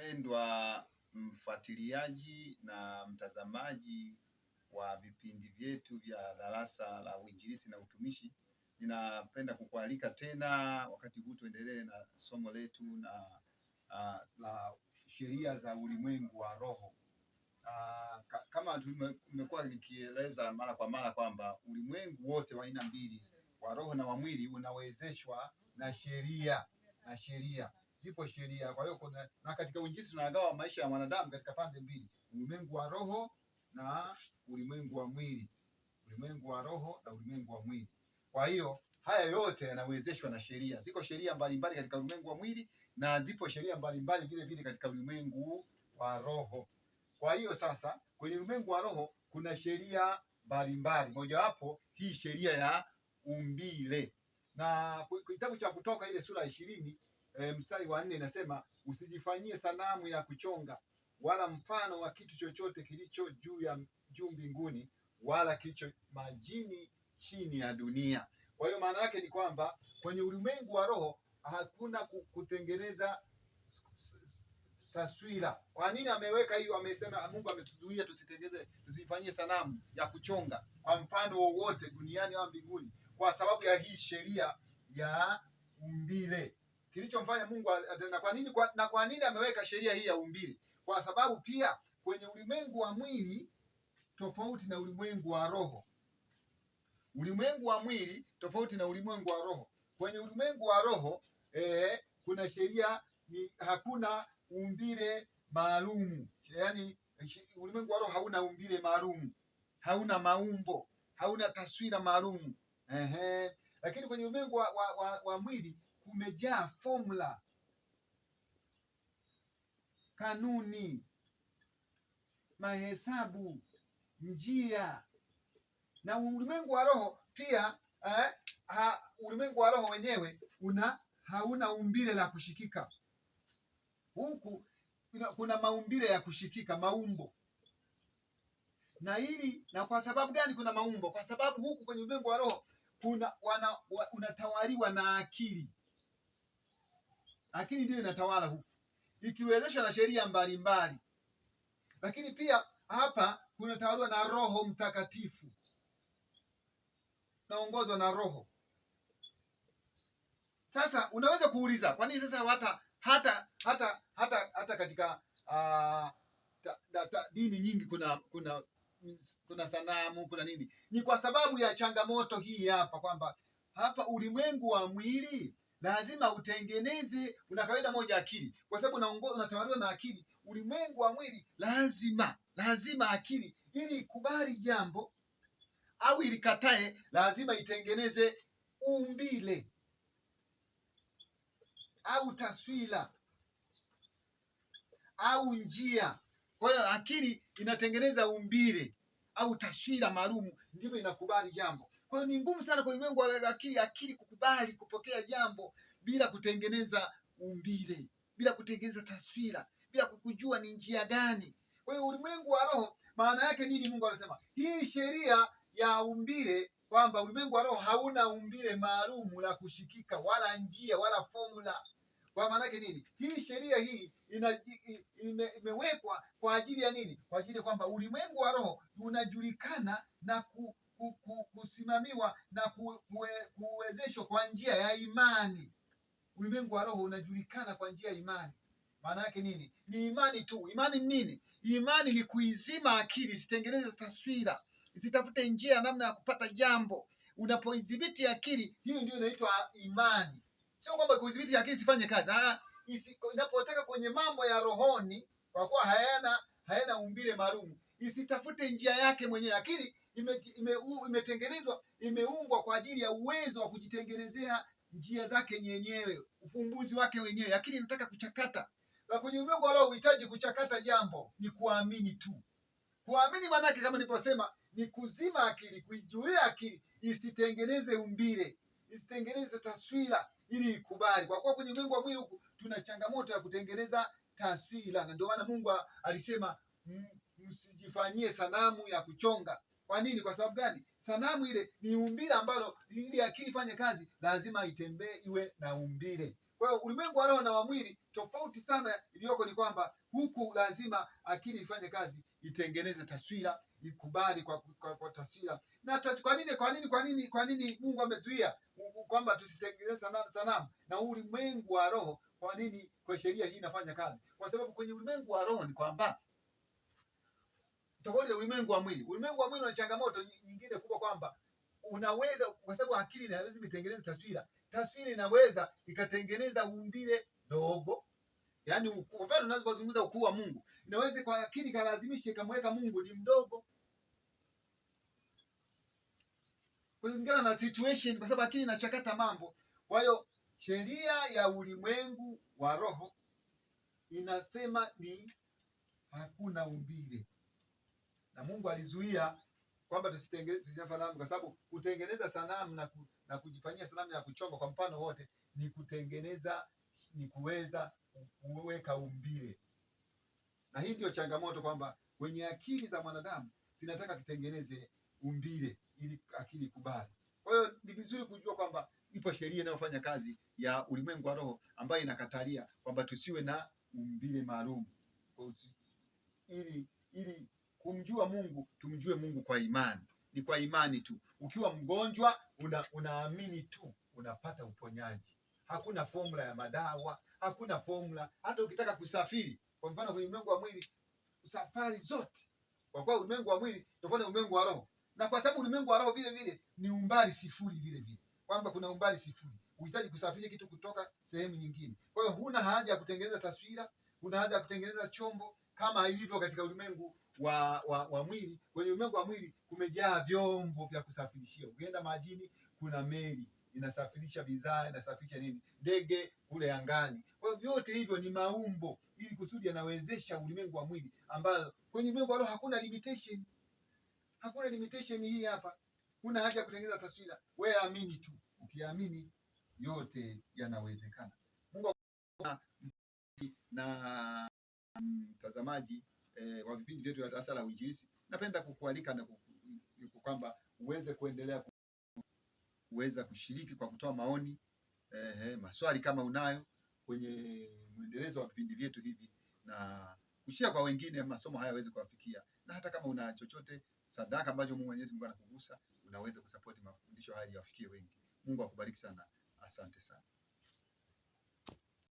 Mpendwa mfuatiliaji na mtazamaji wa vipindi vyetu vya darasa la uinjilisti na utumishi, ninapenda kukualika tena wakati huu tuendelee na somo letu la sheria za ulimwengu wa roho. Kama tumekuwa nikieleza mara kwa mara kwamba ulimwengu wote wa aina mbili, wa roho na wa mwili, unawezeshwa na sheria. Zipo sheria. Kwa hiyo na katika uinjilisti tunagawa maisha ya mwanadamu katika pande mbili, ulimwengu wa roho na ulimwengu wa mwili, ulimwengu wa roho na ulimwengu wa mwili. Kwa hiyo haya yote yanawezeshwa na sheria. Ziko sheria mbalimbali katika ulimwengu wa mwili na zipo sheria mbalimbali vile vile katika ulimwengu wa roho. Kwa hiyo sasa, kwenye ulimwengu wa roho kuna sheria mbalimbali, mojawapo hii sheria ya umbile. Na kitabu cha Kutoka ile sura 20 mstari wa 4 inasema, usijifanyie sanamu ya kuchonga wala mfano wa kitu chochote kilicho juu mbinguni wala kilicho majini chini ya dunia. Kwa hiyo maana yake ni kwamba kwenye ulimwengu wa roho hakuna kutengeneza taswira. Kwa nini ameweka hiyo? Amesema Mungu ametuzuia tusifanyie sanamu ya kuchonga kwa mfano wowote duniani au mbinguni, kwa sababu ya hii sheria ya umbile. Kilichomfanya Mungu kwa nini ameweka sheria hii ya umbile? Kwa sababu pia kwenye ulimwengu wa mwili tofauti na ulimwengu wa roho. Ulimwengu wa mwili tofauti na ulimwengu wa roho. Kwenye ulimwengu wa roho kuna sheria, hakuna umbile maalumu. Yaani ulimwengu wa roho hauna umbile maalumu, hauna maumbo, hauna taswira maalumu. Lakini kwenye ulimwengu wa mwili kumejaa formula, kanuni, mahesabu, njia. Na ulimwengu wa roho pia ulimwengu wa roho wenyewe hauna umbile la kushikika. Huku kuna maumbile ya kushikika, maumbo. Na kwa sababu gani kuna maumbo? Kwa sababu huku kwenye ulimwengu wa roho unatawaliwa na akili. Akili ndio inatawala huku, ikiwezeshwa na sheria mbalimbali. Lakini pia hapa kunatawaliwa na Roho Mtakatifu, naongozwa na Roho. Sasa unaweza kuuliza, kwa nini sasa hata katika dini nyingi kuna sanamu, kuna nini? Ni kwa sababu ya changamoto hii hapa, kwamba hapa ulimwengu wa mwili lazima utengeneze, una kawaida moja, akili. Kwa sababu unatawaliwa na akili. Ulimwengu wa mwili lazima akili, ili ikubali jambo au ilikatae, lazima itengeneze umbile au taswira au njia. Kwa hiyo akili inatengeneza umbile au taswira maalum, ndivyo inakubali jambo. Kwa hiyo ni ngumu sana kwa ulimwengu wa akili kukubali kupokea jambo bila kutengeneza umbile, bila kutengeneza taswira, bila kujua ni njia gani. Kwa hiyo ulimwengu wa roho, maana yake nini? Mungu anasema hii sheria ya umbile, kwamba ulimwengu wa roho hauna umbile maalum la kushikika, wala njia, wala formula. Kwa maana yake nini? Hii sheria hii imewekwa kwa ajili ya nini? Kwa ajili ya kwamba ulimwengu wa roho unajulikana na kusimamiwa na kuwezeshwa kwa njia ya imani. Ulimwengu wa roho unajulikana kwa njia ya imani. Maana yake nini? Ni imani tu. Imani ni nini? Imani ni kuizima akili isitengeneze taswira, isitafute njia ya namna ya kupata jambo. Unapoidhibiti akili, hiyo ndio inaitwa imani. Sio kwamba kudhibiti akili sifanye kazi. Inapotaka kwenye mambo ya rohoni, kwa kuwa hayana umbile maalum, isitafute njia yake mwenyewe. Akili imetengenezwa, imeumbwa kwa ajili ya uwezo wa kujitengenezea njia zake yenyewe, ufumbuzi wake wenyewe. Akili inataka kuchakata. Na kwenye ulimwengu wa roho uhitaji kuchakata jambo, ni kuamini tu. Kuamini maana yake, kama nilivyosema, ni kuzima akili, kuizuia akili isitengeneze umbile, isitengeneze taswira, ili ikubali. Kwa kuwa kwenye ulimwengu wa mwili huku tuna changamoto ya kutengeneza taswira, na ndio maana Mungu alisema msijifanyie sanamu ya kuchonga. Kwa nini? Kwa sababu gani? Sanamu ile ni umbile ambalo ili akili fanye kazi lazima itembee, iwe na umbile. Kwa hiyo ulimwengu wa roho na wa mwili tofauti sana iliyoko ni kwamba huku lazima akili ifanye kazi, itengeneze taswira, ikubali kwa taswira. Na kwa nini Mungu amezuia kwamba tusitengeneze sanamu na ulimwengu wa roho? Kwa nini kwa sheria hii inafanya kazi? Kwa sababu kwenye ulimwengu wa roho ni kwamba tofauti na ulimwengu wa mwili. Ulimwengu wa mwili una changamoto nyingine kubwa kwamba unaweza, kwa sababu akili inaweza itengeneze taswira. Taswira inaweza ikatengeneza umbile dogo, yaani kwa mfano tunazozungumza ukuu wa Mungu, inaweza kwa akili kalazimisha ikamweka Mungu ni mdogo kulingana na situation, kwa sababu akili inachakata mambo. Kwa hiyo sheria ya ulimwengu wa roho inasema ni hakuna umbile, na Mungu alizuia kwamba tusitengeneze sanamu, kwa sababu kutengeneza sanamu na kujifanyia sanamu ya kuchonga kwa mfano wote ni kutengeneza, ni kuweza kuweka umbile. Na hii ndio changamoto kwamba kwenye akili za mwanadamu zinataka tutengeneze umbile ili akili ikubali. Kwa hiyo ni vizuri kujua kwamba ipo sheria inayofanya kazi ya ulimwengu wa roho ambayo inakatalia kwamba tusiwe na umbile maalum, ili kumjua Mungu, tumjue Mungu kwa imani. Ni kwa imani tu. Ukiwa mgonjwa unaamini tu unapata uponyaji. Hakuna formula ya madawa, hakuna formula. Hata ukitaka kusafiri, kwa mfano kwenye ulimwengu wa mwili, safari zote, kwa kuwa ulimwengu wa mwili tofauti na ulimwengu wa roho, na kwa sababu ulimwengu wa roho vile vile ni umbali sifuri, vile vile kwamba kuna umbali sifuri, uhitaji kusafiri kitu kutoka sehemu nyingine. Kwa hiyo huna haja ya kutengeneza taswira, huna haja ya kutengeneza chombo kama ilivyo katika ulimwengu wa mwili. Kwenye ulimwengu wa mwili kumejaa vyombo vya kusafirishia. Ukienda majini kuna meli inasafirisha bidhaa, inasafirisha nini, ndege kule angani. Kwa hiyo vyote hivyo ni maumbo ili kusudi yanawezesha ulimwengu wa mwili, ambayo kwenye ulimwengu wa roho hakuna limitation. Hakuna limitation hii hapa. Huna haja ya kutengeneza taswira, wewe amini tu. Ukiamini yote yanawezekana. Mungu na mtazamaji wa vipindi vyetu vya darasa la uinjilisti, napenda kukualika na kwamba uweze kuendelea kuweza kushiriki kwa kutoa maoni, maswali kama unayo kwenye mwendelezo wa vipindi vyetu hivi, na kushia kwa wengine masomo haya yaweze kuwafikia. Na hata kama una chochote sadaka ambacho Mwenyezi Mungu anakugusa, unaweza kusapoti mafundisho haya yafikie wengi. Mungu akubariki sana. Asante sana.